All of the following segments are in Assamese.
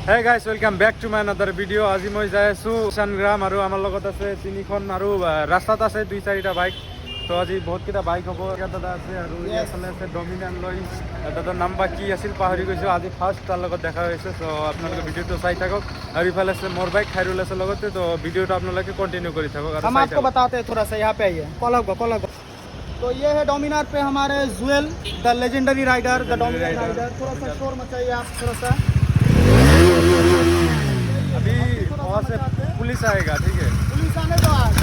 Hey guys, welcome back to my another video. আজি মই যাই আছো শানগ্ৰাম আৰু আমাৰ লগত আছে তিনিখন আৰু ৰাস্তাত আছে দুই চাৰিটা বাইক। তো আজি বহুত কেইটা বাইক হ'ব দাদা আছে আৰু ইয়ালে আছে ডমিনান লৈ দাদাৰ নাম বা কি আছিল পাহৰি গৈছো। আজি ফাৰ্ষ্ট তাৰ লগত দেখা হৈছে। তো আপোনালোকে ভিডিঅ'টো চাই থাকক আৰু ইফালে আছে মোৰ বাইক খাইৰুল আছে লগতে। তো ভিডিঅ'টো আপোনালোকে কন্টিনিউ কৰি থাকক আৰু हम आपको बताते हैं थोड़ा सा यहाँ पे आइए कॉलर तो ये है डोमिनार पे हमारे Juel the legendary rider the Dominar rider. थोड़ा सा शोर मचाइए आप थोड़ा सा। अभी वहाँ से पुलिस आएगा, ठीक है? पुलिस आने दो आज।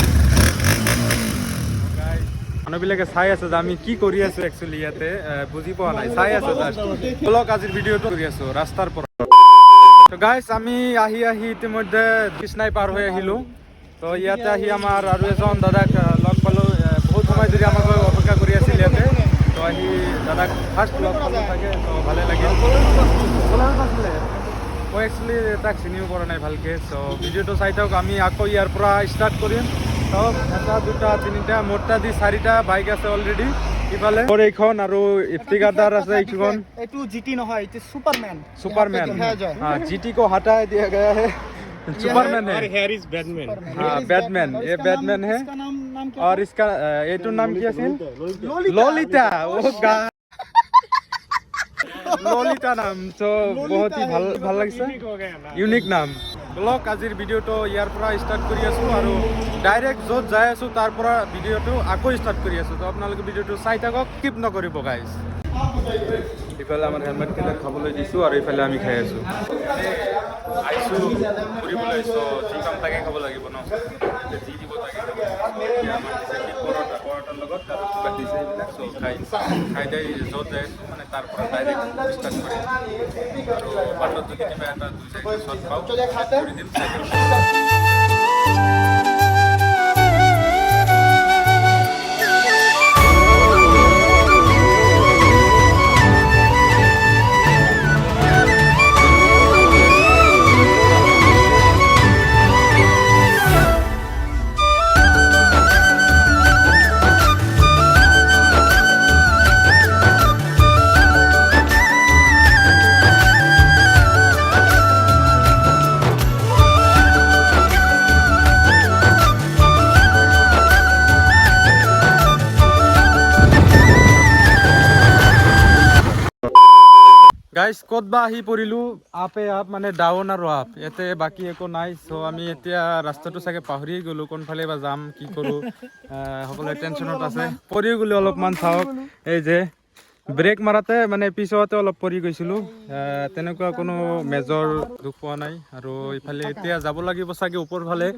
মানুহবিলাকে চাই আছে যে আমি কি কৰি আছো একচুৱেলি ইয়াতে বুজি পোৱা নাই, চাই আছে জাষ্ট ব্লগ আজিৰ ভিডিঅ'টো কৰি আছো ৰাস্তাৰ পৰা। তো গাইছ আমি আহি ইতিমধ্যে কৃষ্ণাই পাৰ হৈ আহিলো। তো ইয়াতে আহি আমাৰ আৰু এজন দাদাক লগ পালো, বহুত সময় ধৰি আমাক অপেক্ষা কৰি আছিল ইয়াতে। তো আহি দাদাক ফাৰ্ষ্ট লগ পালো থাকে, তো ভালে লাগিল। মই একচুৱেলি তাক চিনিও কৰা নাই ভালকৈ। চ' ভিডিঅ'টো চাই থাকক, আমি আকৌ ইয়াৰ পৰা ষ্টাৰ্ট কৰিম। চব এটা দুটা তিনিটা মোটা দি চাৰিটা বাইক আছে অলৰেডি। ইফালে এইখন আৰু ইফতিকাদাৰ আছে এইখন। এইটো জিটি নহয়, এইটো সুপাৰমেন। हाँ, जीटी को हटा दिया गया है, सुपरमैन है। हाँ, बैटमैन, ये बैटमैन है। और इसका ये तो नाम क्या है? लोलिता। वो ললিতা নাম। তো বহুত হি ভাল লাগিছে, ইউনিক নাম। ব্লগ আজিৰ ভিডিঅ'টো ইয়াৰ পৰা ষ্টাৰ্ট কৰি আছোঁ আৰু ডাইৰেক্ট য'ত যাই আছোঁ তাৰ পৰা ভিডিঅ'টো আকৌ ষ্টাৰ্ট কৰি আছোঁ। তো আপোনালোকে ভিডিঅ'টো চাই থাকক, স্কিপ নকৰিব গাইজ। ইফালে আমাৰ হেলমেটকেইটা খাবলৈ দিছোঁ আৰু ইফালে আমি খাই আছোঁ। আহিছোঁ ফুৰিবলৈ, চ' যি কাম তাকে খাব লাগিব ন, যি দিব তাকে খাব লাগিব। পৰঠাৰ লগত আৰু কিবা দিছে এইবিলাক, চ' খাই যাই য'ত যাই আছোঁ মানে তাৰ পৰা ডাইৰেক্ট ষ্টাৰ্ট কৰিম। আৰু বাটত যদি কিবা এটা দুই চাৰিটা শ্বট পাওঁ কৰি দিম। গাইজ ক'ত বা আহি পৰিলোঁ, আপে আপ মানে ডাউন আৰু আপ, ইয়াতে বাকী একো নাই। চ' আমি এতিয়া ৰাস্তাটো চাগে পাহৰিয়ে গ'লোঁ, কোনফালে বা যাম কি কৰোঁ, সকলোৱে টেনশ্যনত আছে। পৰিও গ'লোঁ অলপমান, চাওক এই যে ব্ৰেক মাৰাতে মানে পিছতে অলপ পৰি গৈছিলোঁ, তেনেকুৱা কোনো মেজৰ দুখ পোৱা নাই। আৰু ইফালে এতিয়া যাব লাগিব চাগে ওপৰ ফালে,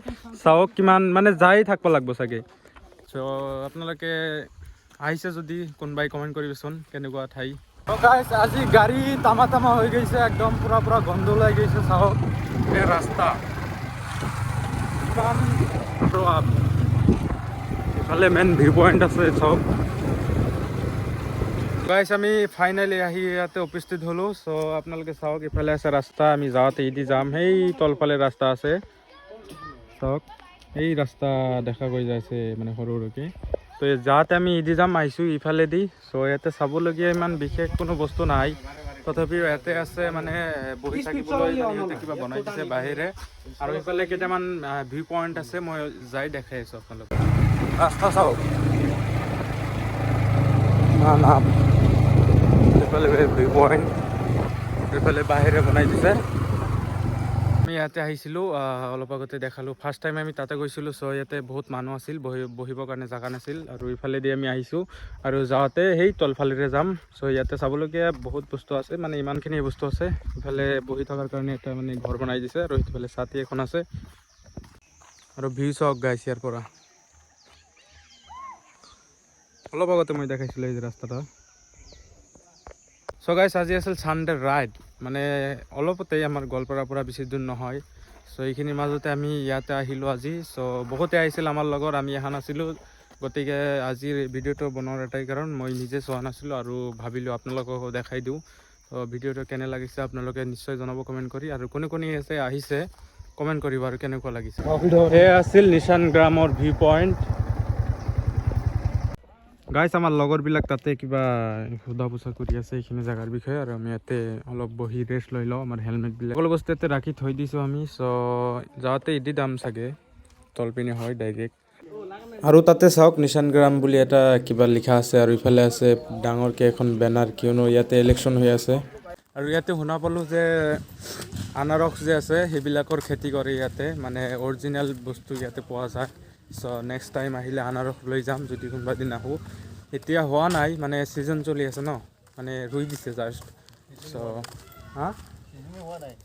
চাওক কিমান মানে যাই থাকিব লাগিব চাগে। চ' আপোনালোকে আহিছে যদি কোনোবাই কমেণ্ট কৰিবচোন কেনেকুৱা ঠাই। গাইছ আজি গাড়ী তামা হৈ গৈছে, একদম পুৰা গন্ধ ওলাই গৈছে। চাওক এই ৰাস্তা ইমান প্ৰভাৱ। ইফালে মেইন ভিউ পইণ্ট আছে চাওক। গাইছ আমি ফাইনেলি আহি ইয়াতে উপস্থিত হ'লোঁ। চ' আপোনালোকে চাওক ইফালে আছে ৰাস্তা, আমি যাওঁতে ইদি যাম। সেই তলফালে ৰাস্তা আছে, চাওক এই ৰাস্তা দেখা গৈ যাইছে মানে সৰুকৈ। তো যাতে আমি ইদি যাম আহিছোঁ ইফালেদি। চ' ইয়াতে চাবলগীয়া ইমান বিশেষ কোনো বস্তু নাই, তথাপিও ইয়াতে আছে মানে বহি থাকিবলৈ ইয়াতে কিবা বনাই দিছে বাহিৰে। আৰু ইফালে কেইটামান ভিউ পইণ্ট আছে, মই যাই দেখাই আছোঁ আপোনালোকক। ৰাস্তা চাওক ইফালে ভিউ পইণ্ট, ইফালে বাহিৰে বনাই দিছে। আমি ইয়াতে আহিছিলোঁ, অলপ আগতে দেখালোঁ। ফাৰ্ষ্ট টাইম আমি তাতে গৈছিলোঁ। চ' ইয়াতে বহুত মানুহ আছিল, বহিবৰ কাৰণে জেগা নাছিল। আৰু ইফালেদি আমি আহিছোঁ আৰু যাওঁতে সেই তলফালেৰে যাম। চ' ইয়াতে চাবলগীয়া বহুত বস্তু আছে, মানে ইমানখিনি বস্তু আছে। ইফালে বহি থকাৰ কাৰণে এটা মানে ঘৰ বনাই দিছে আৰু সিফালে ছাতি এখন আছে। আৰু ভিউ চাওক গাইছ ইয়াৰ পৰা। অলপ আগতে মই দেখাইছিলোঁ এই ৰাস্তাটা। চ' গাইছ আজি আছিল ছানডে ৰাইড, মানে অলপতে আমাৰ গোৱালপাৰাৰ পৰা বেছি দূৰ নহয়। চ' এইখিনিৰ মাজতে আমি ইয়াতে আহিলোঁ আজি। চ' বহুতে আহিছিল আমাৰ লগত, আমি অহা নাছিলোঁ। গতিকে আজিৰ ভিডিঅ'টো বনোৱাৰ এটাই কাৰণ, মই নিজে চোৱা নাছিলোঁ আৰু ভাবিলোঁ আপোনালোককো দেখাই দিওঁ। ত' ভিডিঅ'টো কেনে লাগিছে আপোনালোকে নিশ্চয় জনাব কমেণ্ট কৰি, আৰু কোনে কোনে আহিছে কমেণ্ট কৰিব আৰু কেনেকুৱা লাগিছে। এয়া আছিল নিশান গ্ৰামৰ ভিউ পইণ্ট। গাইছ আমাৰ লগৰবিলাক তাতে কিবা সোধা পোছা কৰি আছে এইখিনি জেগাৰ বিষয়ে আৰু আমি ইয়াতে অলপ বহি ৰেষ্ট লৈ লওঁ আমাৰ হেলমেটবিলাক সকলো বস্তু ইয়াতে ৰাখি থৈ দিছোঁ আমি চ' যাওঁতে এদি দাম চাগে তলপিনে হয় ডাইৰেক্ট আৰু তাতে চাওক নিশান গ্ৰাম বুলি এটা কিবা লিখা আছে আৰু ইফালে আছে ডাঙৰকৈ এখন বেনাৰ কিয়নো ইয়াতে ইলেকশ্যন হৈ আছে আৰু ইয়াতে শুনা পালোঁ যে আনাৰস যে আছে সেইবিলাকৰ খেতি কৰে ইয়াতে মানে অৰিজিনেল বস্তু ইয়াতে পোৱা যায় চ' নেক্সট টাইম আহিলে আনাৰস লৈ যাম যদি কোনোবা দিন আহোঁ এতিয়া হোৱা নাই মানে ছিজন চলি আছে ন মানে ৰুই দিছে জাষ্ট চ' হা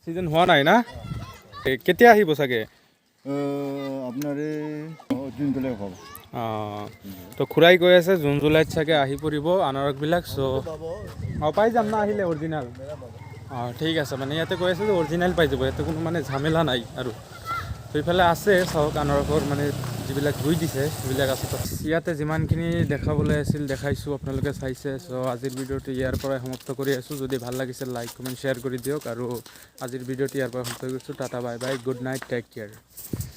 ছিজন হোৱা নাই না কেতিয়া আহিব চাগে আপনাৰ জুন জুলাই হ'ব তো খুৰাই কৈ আছে জুন জুলাইত চাগে আহি পৰিব আনাৰসবিলাক চ' পাই যাম না আহিলে অৰিজিনেল ঠিক আছে মানে ইয়াতে কৈ আছে যে অৰিজিনেল পাই যাব ইয়াতে কোনো মানে ঝামেলা নাই আৰু তো ইফালে আছে চাওক আনাৰসৰ মানে যিবিলাক ৰুই দিছে সেইবিলাক আছে ইয়াতে যিমানখিনি দেখাবলৈ আছিল দেখাইছোঁ আপোনালোকে চাইছে চ' আজিৰ ভিডিঅ'টো ইয়াৰ পৰাই সমাপ্ত কৰি আছোঁ যদি ভাল লাগিছে লাইক কমেণ্ট শ্বেয়াৰ কৰি দিয়ক আৰু আজিৰ ভিডিঅ'টো ইয়াৰ পৰাই সমাপ্ত কৰিছোঁ tata bye bye good night take care